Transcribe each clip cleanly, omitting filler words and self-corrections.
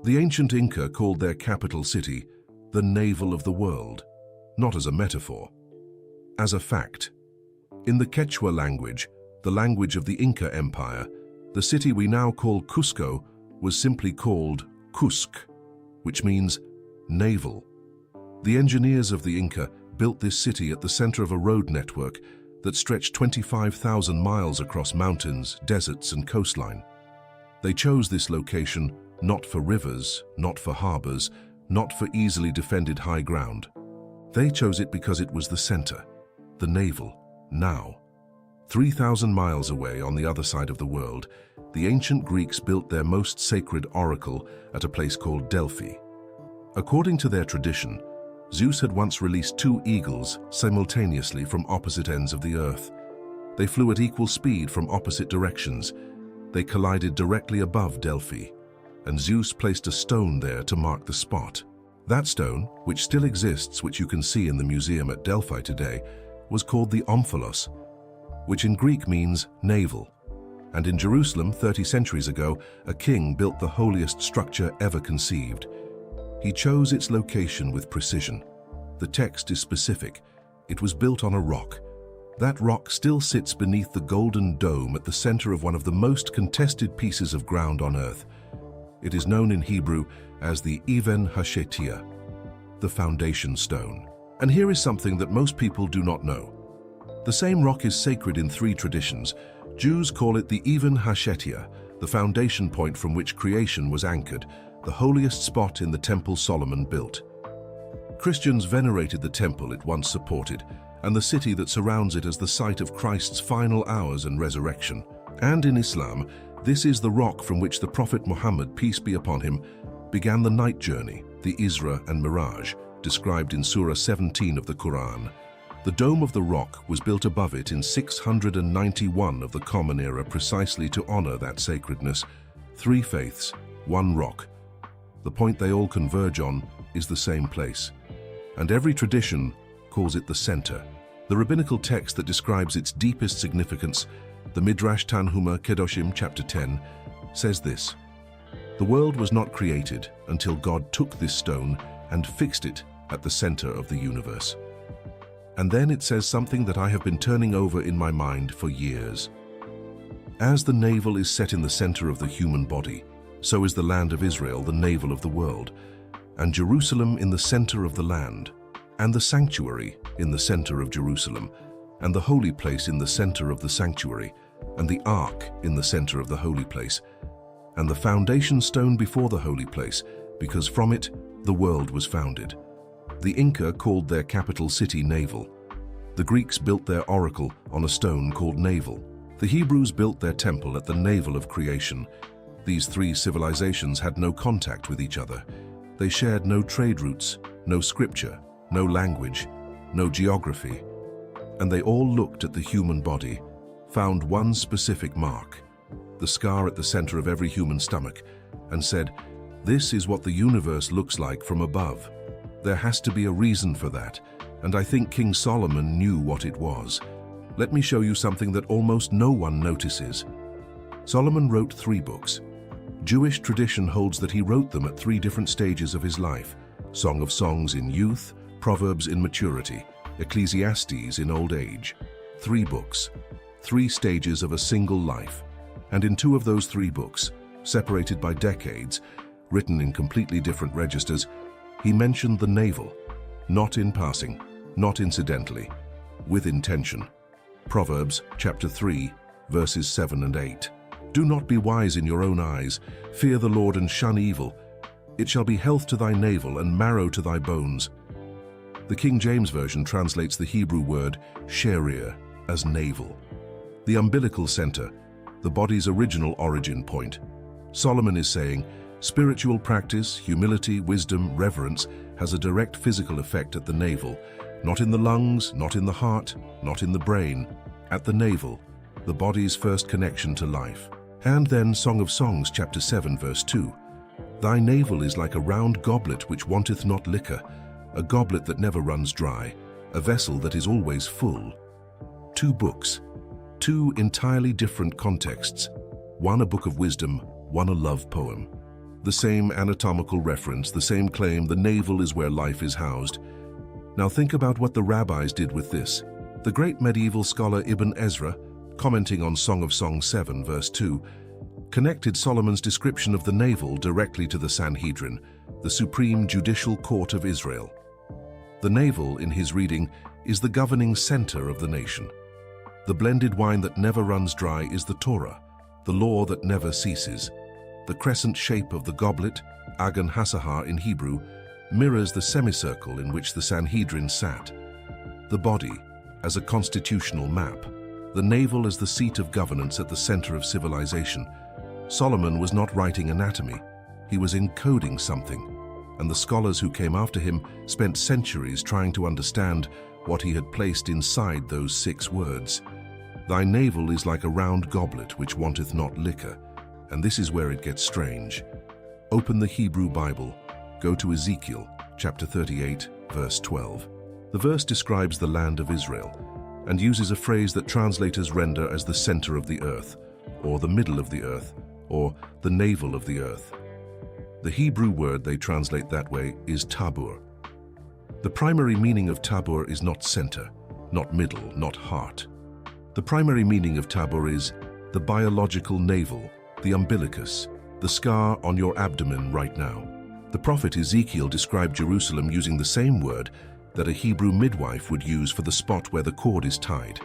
The ancient Inca called their capital city the navel of the world, not as a metaphor, as a fact. In the Quechua language, the language of the Inca Empire, the city we now call Qusqu was simply called Qusqu, which means navel. The engineers of the Inca built this city at the center of a road network that stretched 25,000 miles across mountains, deserts, and coastline. They chose this location not for rivers, not for harbors, not for easily defended high ground. They chose it because it was the center, the navel, now. 3,000 miles away on the other side of the world, the ancient Greeks built their most sacred oracle at a place called Delphi. According to their tradition, Zeus had once released two eagles simultaneously from opposite ends of the earth. They flew at equal speed from opposite directions. They collided directly above Delphi, and Zeus placed a stone there to mark the spot. That stone, which still exists, which you can see in the museum at Delphi today, was called the Omphalos, which in Greek means navel. And in Jerusalem, 30 centuries ago, a king built the holiest structure ever conceived. He chose its location with precision. The text is specific. It was built on a rock. That rock still sits beneath the golden dome at the center of one of the most contested pieces of ground on earth. It is known in Hebrew as the Even Hashetia, the foundation stone. And here is something that most people do not know. The same rock is sacred in three traditions. Jews call it the Even Hashetia, the foundation point from which creation was anchored, the holiest spot in the temple Solomon built. Christians venerated the temple it once supported, and the city that surrounds it as the site of Christ's final hours and resurrection. And in Islam, this is the rock from which the Prophet Muhammad, peace be upon him, began the night journey, the Isra and Miraj, described in Surah 17 of the Quran. The dome of the rock was built above it in 691 of the Common Era precisely to honor that sacredness. Three faiths, one rock. The point they all converge on is the same place. And every tradition calls it the center. The rabbinical text that describes its deepest significance, the Midrash Tanhuma Kedoshim chapter 10, says this: "The world was not created until God took this stone and fixed it at the center of the universe." And then it says something that I have been turning over in my mind for years. As the navel is set in the center of the human body, so is the land of Israel the navel of the world, and Jerusalem in the center of the land, and the sanctuary in the center of Jerusalem, and the holy place in the center of the sanctuary, and the ark in the center of the holy place, and the foundation stone before the holy place, because from it the world was founded. The Inca called their capital city Navel. The Greeks built their oracle on a stone called Navel. The Hebrews built their temple at the navel of creation. These three civilizations had no contact with each other. They shared no trade routes, no scripture, no language, no geography. And they all looked at the human body, found one specific mark, the scar at the center of every human stomach, and said, "This is what the universe looks like from above. There has to be a reason for that, and I think King Solomon knew what it was. Let me show you something that almost no one notices." Solomon wrote 3 books. Jewish tradition holds that he wrote them at 3 different stages of his life: Song of Songs in youth, Proverbs in maturity, Ecclesiastes in old age. 3 books, 3 stages of a single life. And in 2 of those 3 books, separated by decades, written in completely different registers, he mentioned the navel, not in passing, not incidentally, with intention. Proverbs chapter 3, verses 7 and 8. "Do not be wise in your own eyes. Fear the Lord and shun evil. It shall be health to thy navel and marrow to thy bones." The King James Version translates the Hebrew word sherir as navel, the umbilical center, the body's original origin point. Solomon is saying, spiritual practice, humility, wisdom, reverence has a direct physical effect at the navel, not in the lungs, not in the heart, not in the brain, at the navel, the body's first connection to life. And then Song of Songs chapter 7 verse 2. "Thy navel is like a round goblet which wanteth not liquor, a goblet that never runs dry, a vessel that is always full." 2 books, 2 entirely different contexts, one a book of wisdom, one a love poem. The same anatomical reference, the same claim, the navel is where life is housed. Now think about what the rabbis did with this. The great medieval scholar Ibn Ezra, commenting on Song of Songs 7, verse 2, connected Solomon's description of the navel directly to the Sanhedrin, the supreme judicial court of Israel. The navel, in his reading, is the governing center of the nation. The blended wine that never runs dry is the Torah, the law that never ceases. The crescent shape of the goblet, Agan Hasahar in Hebrew, mirrors the semicircle in which the Sanhedrin sat. The body, as a constitutional map. The navel as the seat of governance at the center of civilization. Solomon was not writing anatomy, he was encoding something, and the scholars who came after him spent centuries trying to understand what he had placed inside those 6 words. Thy navel is like a round goblet which wanteth not liquor. And this is where it gets strange. Open the Hebrew Bible, go to Ezekiel, chapter 38, verse 12. The verse describes the land of Israel and uses a phrase that translators render as the center of the earth, or the middle of the earth, or the navel of the earth. The Hebrew word they translate that way is tabur. The primary meaning of tabur is not center, not middle, not heart. The primary meaning of tabur is the biological navel, the umbilicus, the scar on your abdomen right now. The prophet Ezekiel described Jerusalem using the same word that a Hebrew midwife would use for the spot where the cord is tied.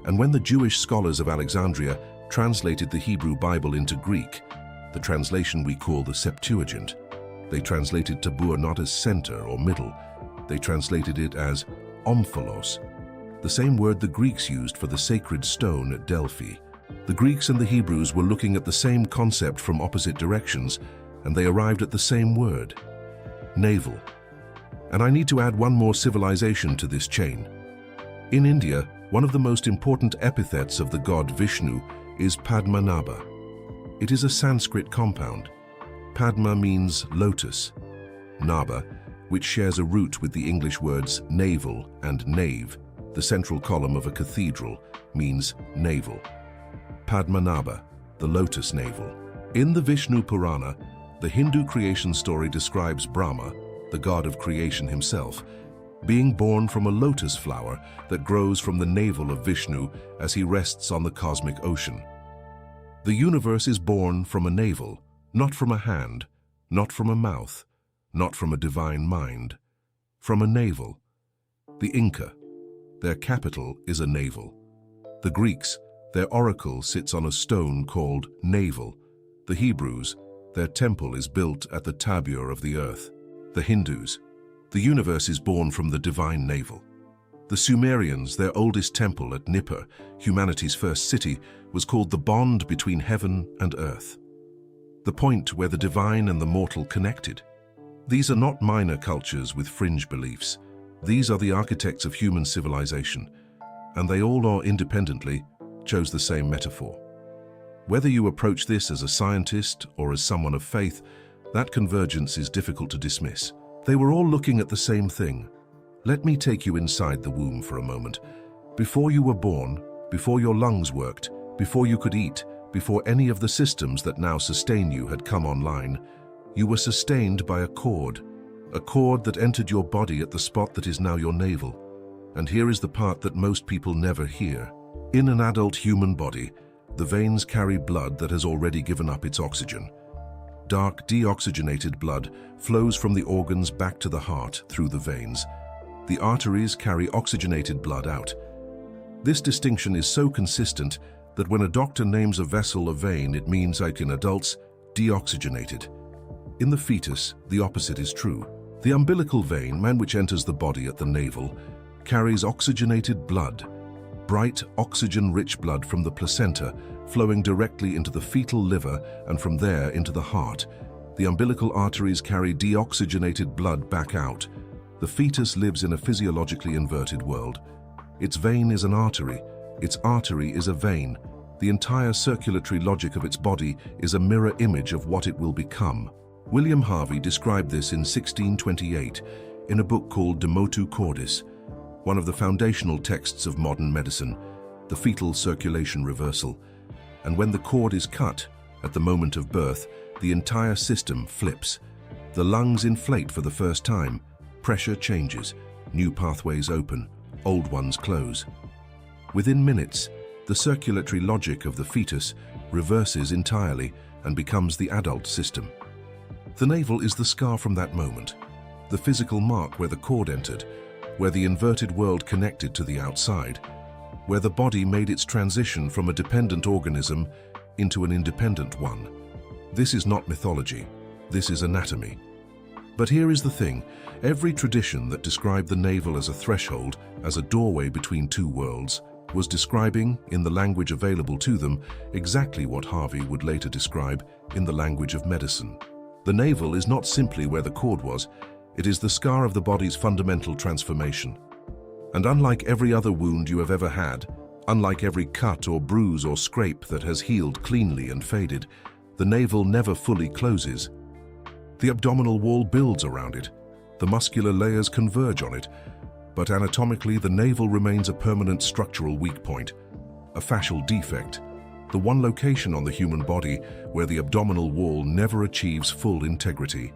And when the Jewish scholars of Alexandria translated the Hebrew Bible into Greek, the translation we call the Septuagint, they translated tabur not as center or middle, they translated it as Omphalos, the same word the Greeks used for the sacred stone at Delphi. The Greeks and the Hebrews were looking at the same concept from opposite directions, and they arrived at the same word, navel. And I need to add one more civilization to this chain. In India, one of the most important epithets of the god Vishnu is Padmanabha. It is a Sanskrit compound. Padma means lotus. Nabha, which shares a root with the English words navel and nave, the central column of a cathedral, means navel. Padmanabha, the lotus navel. In the Vishnu Purana, the Hindu creation story describes Brahma, the god of creation himself, being born from a lotus flower that grows from the navel of Vishnu as he rests on the cosmic ocean. The universe is born from a navel, not from a hand, not from a mouth, not from a divine mind, from a navel. The Inca, their capital is a navel. The Greeks, their oracle sits on a stone called Navel. The Hebrews, their temple is built at the tabur of the earth. The Hindus, the universe is born from the divine navel. The Sumerians, their oldest temple at Nippur, humanity's first city, was called the bond between heaven and earth, the point where the divine and the mortal connected. These are not minor cultures with fringe beliefs. These are the architects of human civilization, and they all or independently chose the same metaphor. Whether you approach this as a scientist or as someone of faith, that convergence is difficult to dismiss. They were all looking at the same thing. Let me take you inside the womb for a moment. Before you were born, before your lungs worked, before you could eat, before any of the systems that now sustain you had come online, you were sustained by a cord that entered your body at the spot that is now your navel. And here is the part that most people never hear. In an adult human body, the veins carry blood that has already given up its oxygen. Dark, deoxygenated blood flows from the organs back to the heart through the veins. The arteries carry oxygenated blood out. This distinction is so consistent that when a doctor names a vessel a vein, it means, like in adults, deoxygenated. In the fetus, the opposite is true. The umbilical vein, which enters the body at the navel, carries oxygenated blood, bright, oxygen-rich blood from the placenta flowing directly into the fetal liver and from there into the heart. The umbilical arteries carry deoxygenated blood back out. The fetus lives in a physiologically inverted world. Its vein is an artery. Its artery is a vein. The entire circulatory logic of its body is a mirror image of what it will become. William Harvey described this in 1628 in a book called De Motu Cordis, one of the foundational texts of modern medicine, the fetal circulation reversal. And when the cord is cut, at the moment of birth, the entire system flips. The lungs inflate for the first time, pressure changes, new pathways open, old ones close. Within minutes, the circulatory logic of the fetus reverses entirely and becomes the adult system. The navel is the scar from that moment, the physical mark where the cord entered, where the inverted world connected to the outside, where the body made its transition from a dependent organism into an independent one. This is not mythology, this is anatomy. But here is the thing, every tradition that described the navel as a threshold, as a doorway between two worlds, was describing, in the language available to them, exactly what Harvey would later describe in the language of medicine. The navel is not simply where the cord was, it is the scar of the body's fundamental transformation. And unlike every other wound you have ever had, unlike every cut or bruise or scrape that has healed cleanly and faded, the navel never fully closes. The abdominal wall builds around it, the muscular layers converge on it, but anatomically the navel remains a permanent structural weak point, a fascial defect, the one location on the human body where the abdominal wall never achieves full integrity.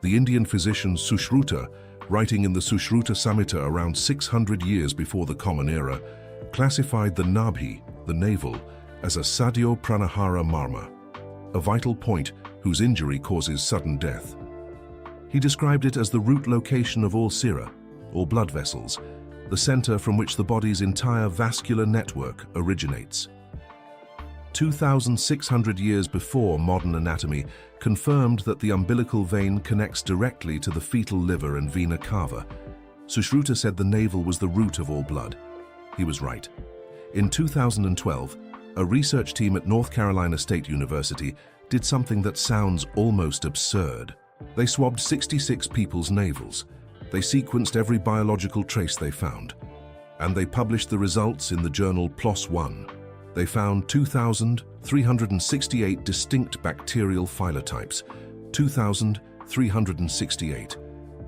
The Indian physician Sushruta, writing in the Sushruta Samhita around 600 years before the Common Era, classified the nabhi, the navel, as a sadhyo pranahara marma, a vital point whose injury causes sudden death. He described it as the root location of all sira, or blood vessels, the center from which the body's entire vascular network originates. 2,600 years before modern anatomy confirmed that the umbilical vein connects directly to the fetal liver and vena cava. Sushruta said the navel was the root of all blood. He was right. In 2012, a research team at North Carolina State University did something that sounds almost absurd. They swabbed 66 people's navels. They sequenced every biological trace they found, and they published the results in the journal PLOS One. They found 2,368 distinct bacterial phylotypes, 2,368.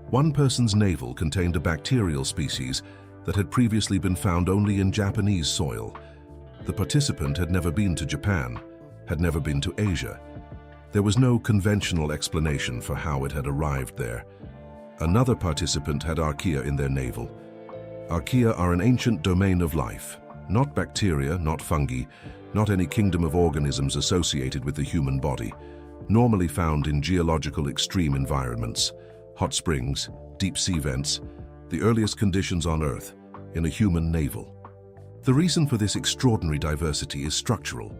One person's navel contained a bacterial species that had previously been found only in Japanese soil. The participant had never been to Japan, had never been to Asia. There was no conventional explanation for how it had arrived there. Another participant had archaea in their navel. Archaea are an ancient domain of life, not bacteria, not fungi, not any kingdom of organisms associated with the human body, normally found in geological extreme environments, hot springs, deep sea vents, the earliest conditions on Earth, in a human navel. The reason for this extraordinary diversity is structural.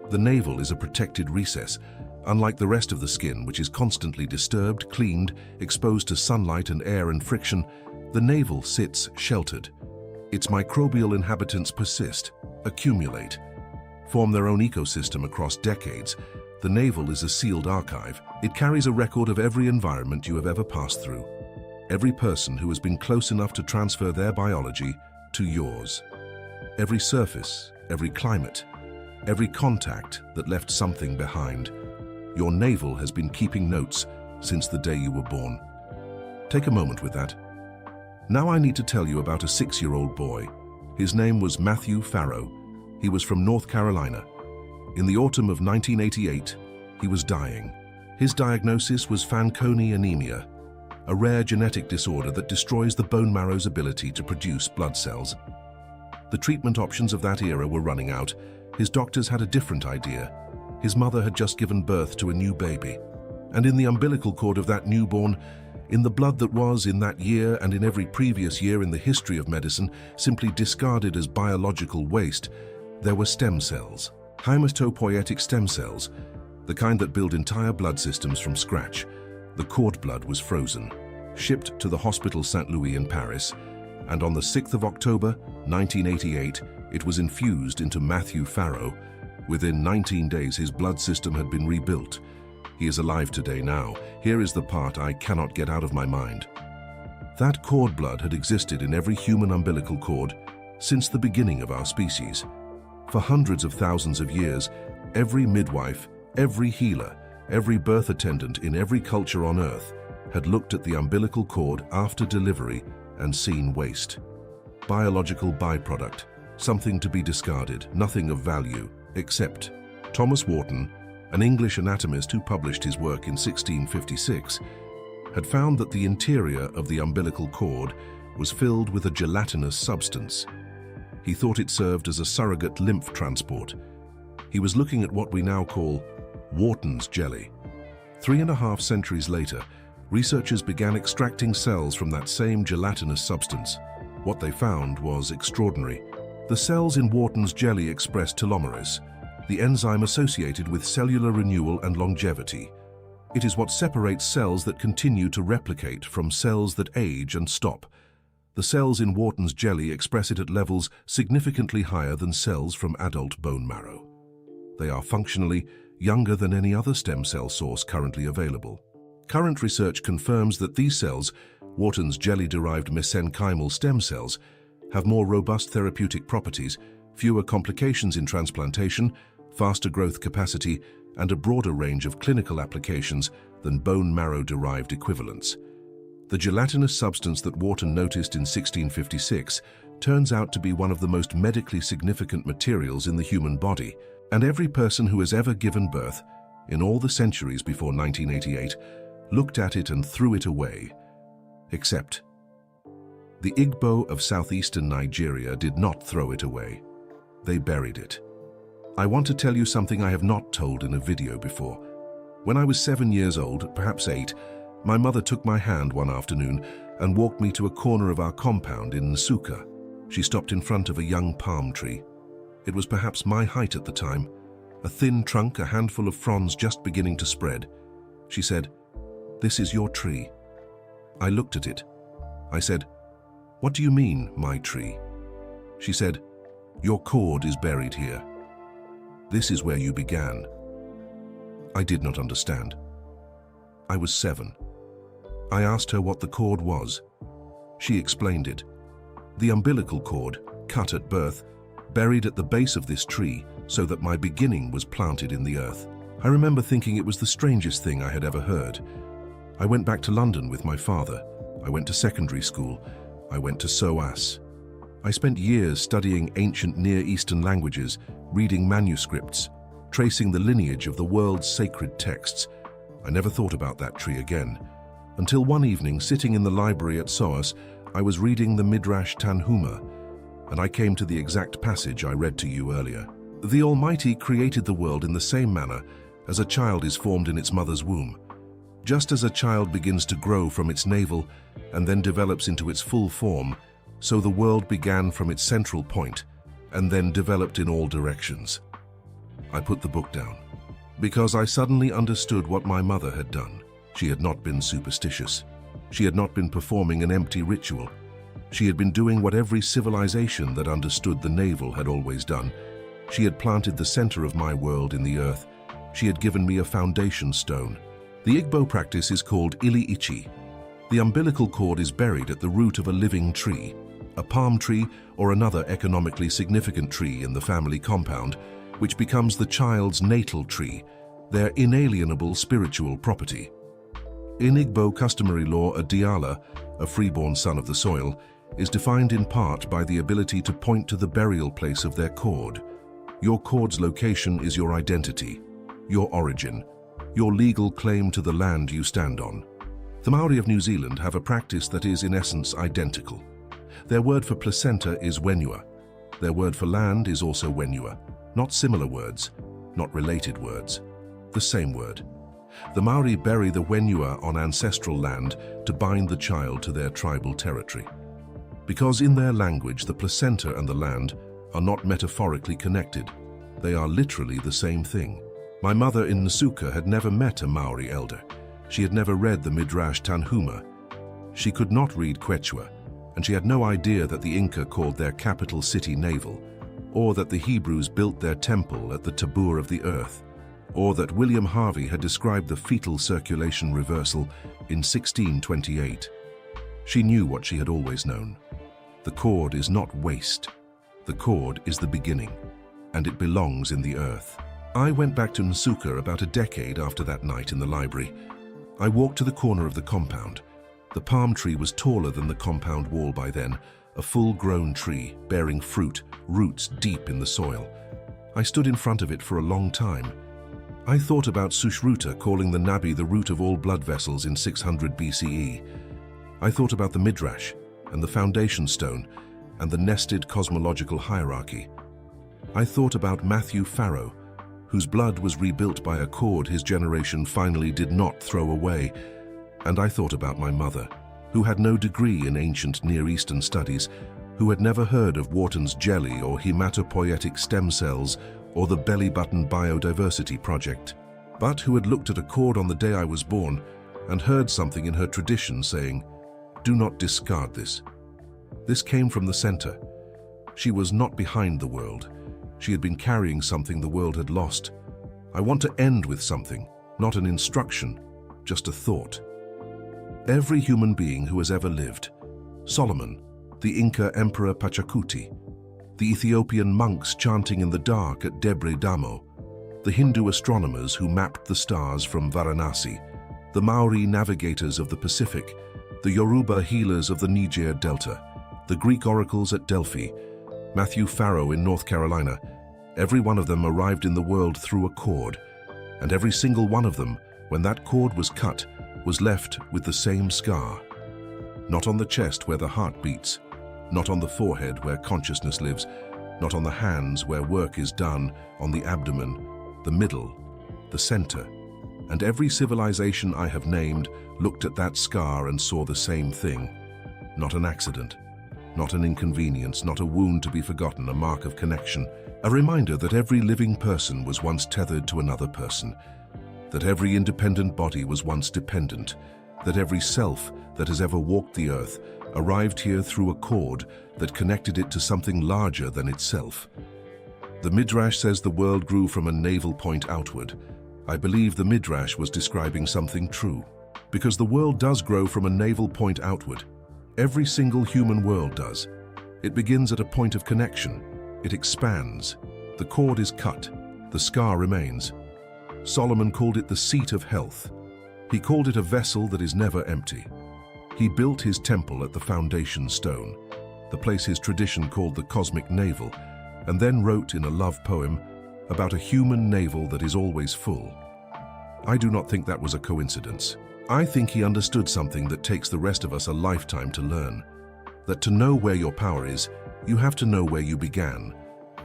The navel is a protected recess, unlike the rest of the skin, which is constantly disturbed, cleaned, exposed to sunlight and air and friction. The navel sits sheltered. Its microbial inhabitants persist, accumulate, form their own ecosystem across decades. The navel is a sealed archive. It carries a record of every environment you have ever passed through, every person who has been close enough to transfer their biology to yours, every surface, every climate, every contact that left something behind. Your navel has been keeping notes since the day you were born. Take a moment with that. Now I need to tell you about a 6-year-old boy. His name was Matthew Farrow. He was from North Carolina. In the autumn of 1988, he was dying. His diagnosis was Fanconi anemia, a rare genetic disorder that destroys the bone marrow's ability to produce blood cells. The treatment options of that era were running out. His doctors had a different idea. His mother had just given birth to a new baby, and in the umbilical cord of that newborn, in the blood that was, in that year and in every previous year in the history of medicine, simply discarded as biological waste, there were stem cells, hematopoietic stem cells, the kind that build entire blood systems from scratch. The cord blood was frozen, shipped to the Hospital St. Louis in Paris, and on the 6th of October, 1988, it was infused into Matthew Farrow. Within 19 days, his blood system had been rebuilt. He is alive today now. Here is the part I cannot get out of my mind. That cord blood had existed in every human umbilical cord since the beginning of our species. For hundreds of thousands of years, every midwife, every healer, every birth attendant in every culture on Earth had looked at the umbilical cord after delivery and seen waste. Biological byproduct, something to be discarded, nothing of value, except Thomas Wharton, An English anatomist who published his work in 1656 had found that the interior of the umbilical cord was filled with a gelatinous substance. He thought it served as a surrogate lymph transport. He was looking at what we now call Wharton's jelly. 3.5 centuries later, researchers began extracting cells from that same gelatinous substance. What they found was extraordinary. The cells in Wharton's jelly expressed telomerase, the enzyme associated with cellular renewal and longevity. It is what separates cells that continue to replicate from cells that age and stop. The cells in Wharton's jelly express it at levels significantly higher than cells from adult bone marrow. They are functionally younger than any other stem cell source currently available. Current research confirms that these cells, Wharton's jelly-derived mesenchymal stem cells, have more robust therapeutic properties, fewer complications in transplantation, faster growth capacity, and a broader range of clinical applications than bone marrow-derived equivalents. The gelatinous substance that Wharton noticed in 1656 turns out to be one of the most medically significant materials in the human body, and every person who has ever given birth, in all the centuries before 1988, looked at it and threw it away. Except the Igbo of southeastern Nigeria did not throw it away. They buried it. I want to tell you something I have not told in a video before. When I was 7 years old, perhaps 8, my mother took my hand one afternoon and walked me to a corner of our compound in Nsukka. She stopped in front of a young palm tree. It was perhaps my height at the time, a thin trunk, a handful of fronds just beginning to spread. She said, "This is your tree." I looked at it. I said, "What do you mean, my tree?" She said, "Your cord is buried here. This is where you began." I did not understand. I was 7. I asked her what the cord was. She explained it. The umbilical cord, cut at birth, buried at the base of this tree so that my beginning was planted in the earth. I remember thinking it was the strangest thing I had ever heard. I went back to London with my father. I went to secondary school. I went to SOAS. I spent years studying ancient Near Eastern languages, reading manuscripts, tracing the lineage of the world's sacred texts. I never thought about that tree again, until one evening, sitting in the library at SOAS, I was reading the Midrash Tanhuma, and I came to the exact passage I read to you earlier. The Almighty created the world in the same manner as a child is formed in its mother's womb. Just as a child begins to grow from its navel and then develops into its full form, so the world began from its central point and then developed in all directions. I put the book down because I suddenly understood what my mother had done. She had not been superstitious. She had not been performing an empty ritual. She had been doing what every civilization that understood the navel had always done. She had planted the center of my world in the earth. She had given me a foundation stone. The Igbo practice is called Ili Ichi. The umbilical cord is buried at the root of a living tree, a palm tree or another economically significant tree in the family compound, which becomes the child's natal tree, their inalienable spiritual property. In Igbo customary law, a diala, a freeborn son of the soil, is defined in part by the ability to point to the burial place of their cord. Your cord's location is your identity, your origin, your legal claim to the land you stand on. The Maori of New Zealand have a practice that is in essence identical. Their word for placenta is wenua. Their word for land is also wenua. Not similar words, not related words, the same word. The Maori bury the wenua on ancestral land to bind the child to their tribal territory. Because in their language, the placenta and the land are not metaphorically connected. They are literally the same thing. My mother in Nsukka had never met a Maori elder. She had never read the Midrash Tanhuma. She could not read Quechua, and she had no idea that the Inca called their capital city Navel, or that the Hebrews built their temple at the tabur of the earth, or that William Harvey had described the fetal circulation reversal in 1628. She knew what she had always known. The cord is not waste. The cord is the beginning, and it belongs in the earth. I went back to Nsukka about a decade after that night in the library. I walked to the corner of the compound. The palm tree was taller than the compound wall by then, a full-grown tree bearing fruit, roots deep in the soil. I stood in front of it for a long time. I thought about Sushruta calling the Nabi the root of all blood vessels in 600 BCE. I thought about the Midrash and the foundation stone and the nested cosmological hierarchy. I thought about Matthew Pharaoh, whose blood was rebuilt by a cord his generation finally did not throw away. And I thought about my mother, who had no degree in ancient Near Eastern studies, who had never heard of Wharton's jelly or hematopoietic stem cells or the belly button biodiversity project, but who had looked at a cord on the day I was born and heard something in her tradition saying, "Do not discard this." This came from the center. She was not behind the world. She had been carrying something the world had lost. I want to end with something, not an instruction, just a thought. Every human being who has ever lived, Solomon, the Inca Emperor Pachacuti, the Ethiopian monks chanting in the dark at Debre Damo, the Hindu astronomers who mapped the stars from Varanasi, the Maori navigators of the Pacific, the Yoruba healers of the Niger Delta, the Greek oracles at Delphi, Matthew Pharaoh in North Carolina, every one of them arrived in the world through a cord, and every single one of them, when that cord was cut, was left with the same scar. Not on the chest where the heart beats, not on the forehead where consciousness lives, not on the hands where work is done, on the abdomen, the middle, the center. And every civilization I have named looked at that scar and saw the same thing. Not an accident, not an inconvenience, not a wound to be forgotten, a mark of connection, a reminder that every living person was once tethered to another person, that every independent body was once dependent, that every self that has ever walked the earth arrived here through a cord that connected it to something larger than itself. The Midrash says the world grew from a navel point outward. I believe the Midrash was describing something true, because the world does grow from a navel point outward. Every single human world does. It begins at a point of connection. It expands. The cord is cut. The scar remains. Solomon called it the seat of health. He called it a vessel that is never empty. He built his temple at the foundation stone, the place his tradition called the cosmic navel, and then wrote in a love poem about a human navel that is always full. I do not think that was a coincidence. I think he understood something that takes the rest of us a lifetime to learn, that to know where your power is, you have to know where you began.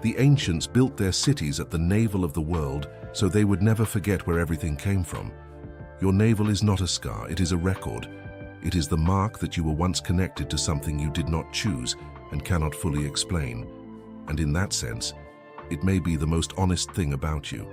The ancients built their cities at the navel of the world so they would never forget where everything came from. Your navel is not a scar, it is a record. It is the mark that you were once connected to something you did not choose and cannot fully explain. And in that sense, it may be the most honest thing about you.